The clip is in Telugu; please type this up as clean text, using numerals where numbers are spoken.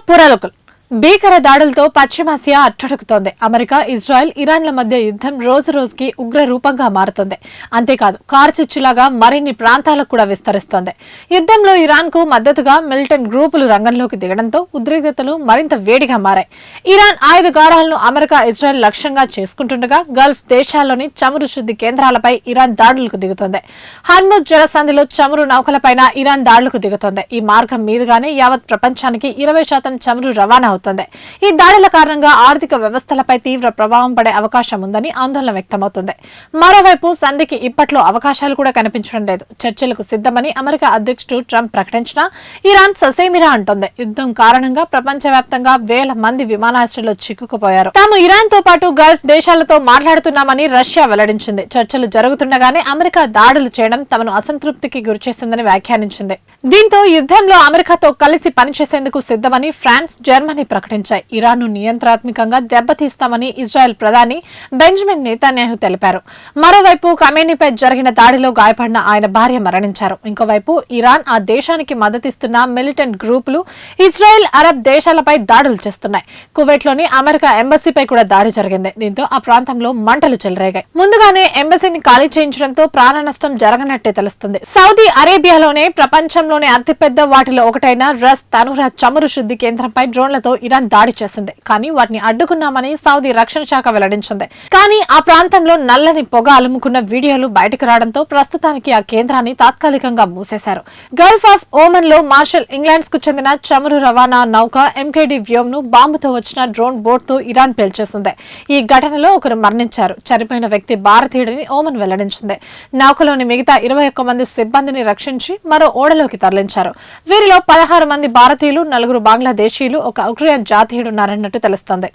పురాలోకల్ భీకర దాడులతో పశ్చిమాసియా అట్టడుగుతోంది. అమెరికా, ఇజ్రాయెల్, ఇరాన్ల మధ్య యుద్ధం రోజు రోజుకి ఉగ్ర రూపంగా మారుతోంది. అంతేకాదు కార్చిచ్చులాగా మరిన్ని ప్రాంతాలకు కూడా విస్తరిస్తోంది. యుద్ధంలో ఇరాన్ కు మద్దతుగా మిలిటెంట్ గ్రూపులు రంగంలోకి దిగడంతో ఉద్రిక్తతలు మరింత వేడిగా మారాయి. ఇరాన్ ఆయుధగారాలను అమెరికా, ఇజ్రాయెల్ లక్ష్యంగా చేసుకుంటుండగా గల్ఫ్ దేశాల్లోని చమురు శుద్ధి కేంద్రాలపై ఇరాన్ దాడులకు దిగుతోంది. హర్ముజ్ జలసంధిలో చమురు నౌకలపైన ఇరాన్ దాడులకు దిగుతోంది. ఈ మార్గం మీదుగానే యావత్ ప్రపంచానికి 20% చమురు రవాణా. ఈ దాడుల కారణంగా ఆర్థిక వ్యవస్థలపై తీవ్ర ప్రభావం పడే అవకాశం ఉందని ఆందోళన వ్యక్తమవుతుంది. మరోవైపు సంధికి ఇప్పట్లో అవకాశాలు కూడా కనిపించడం లేదు. చర్చలకు సిద్ధమని అమెరికా అధ్యక్షుడు ట్రంప్ ప్రకటించినా ఇరాన్ ససేమిరా అంటోంది. యుద్ధం కారణంగా ప్రపంచవ్యాప్తంగా వేల మంది విమానాశ్రయాల్లో చిక్కుకుపోయారు. తాము ఇరాన్ తో పాటు గల్ఫ్ దేశాలతో మాట్లాడుతున్నామని రష్యా వెల్లడించింది. చర్చలు జరుగుతుండగానే అమెరికా దాడులు చేయడం తమను అసంతృప్తికి గురిచేసిందని వ్యాఖ్యానించింది. దీంతో యుద్ధంలో అమెరికాతో కలిసి పనిచేసేందుకు సిద్ధమని ఫ్రాన్స్, జర్మనీ ప్రకటించాయి. ఇరాన్ ను నియంత్రాత్మకంగా దెబ్బతీస్తామని ఇజ్రాయెల్ ప్రధాని బెంజమిన్ నెతన్యాహు తెలిపారు. మరోవైపు ఖమేనీపై జరిగిన దాడిలో గాయపడిన ఆయన భార్య మరణించారు. ఇంకోవైపు ఇరాన్ ఆ దేశానికి మద్దతిస్తున్న మిలిటెంట్ గ్రూపులు ఇజ్రాయెల్, అరబ్ దేశాలపై దాడులు చేస్తున్నాయి. కువైట్లోని అమెరికా ఎంబసీపై కూడా దాడి జరిగింది. దీంతో ఆ ప్రాంతంలో మంటలు చెలరేగాయి. ముందుగానే ఎంబసీని ఖాళీ చేయించడంతో ప్రాణ నష్టం జరగనట్టే తెలుస్తుంది. సౌదీ అరేబియాలోనే ప్రపంచంలోనే అతిపెద్ద వాటిలో ఒకటైన రస్ తనురా చమురు శుద్ధి కేంద్రంపై డ్రోన్లతో ఇరాన్ దాడి చేసింది. కానీ వాటిని అడ్డుకున్నామని సౌదీ రక్షణ శాఖ వెల్లడించింది. కానీ ఆ ప్రాంతంలో నల్లని పొగ అలుముకున్న వీడియోలు బయటకు రావడంతో ప్రస్తుతానికి ఆ కేంద్రాన్ని తాత్కాలికంగా మూసేశారు. గల్ఫ్ ఆఫ్ ఓమన్ లో మార్షల్ ఇంగ్లాండ్స్ కు చెందిన చమురు రవాణా నౌక ఎంకేడీ వ్యోమ్ ను బాంబుతో వచ్చిన డ్రోన్ బోట్ తో ఇరాన్ పేల్చేసింది. ఈ ఘటనలో ఒకరు మరణించారు. చనిపోయిన వ్యక్తి భారతీయుడని ఓమన్ వెల్లడించింది. నౌకలోని మిగతా 21 మంది సిబ్బందిని రక్షించి మరో ఓడలోకి తరలించారు. వీరిలో 16 మంది భారతీయులు, 4 బంగ్లాదేశీయులు, ఒక ఉక్రెయిన్ జాతీయుడున్నారన్నట్టు తెలుస్తోంది.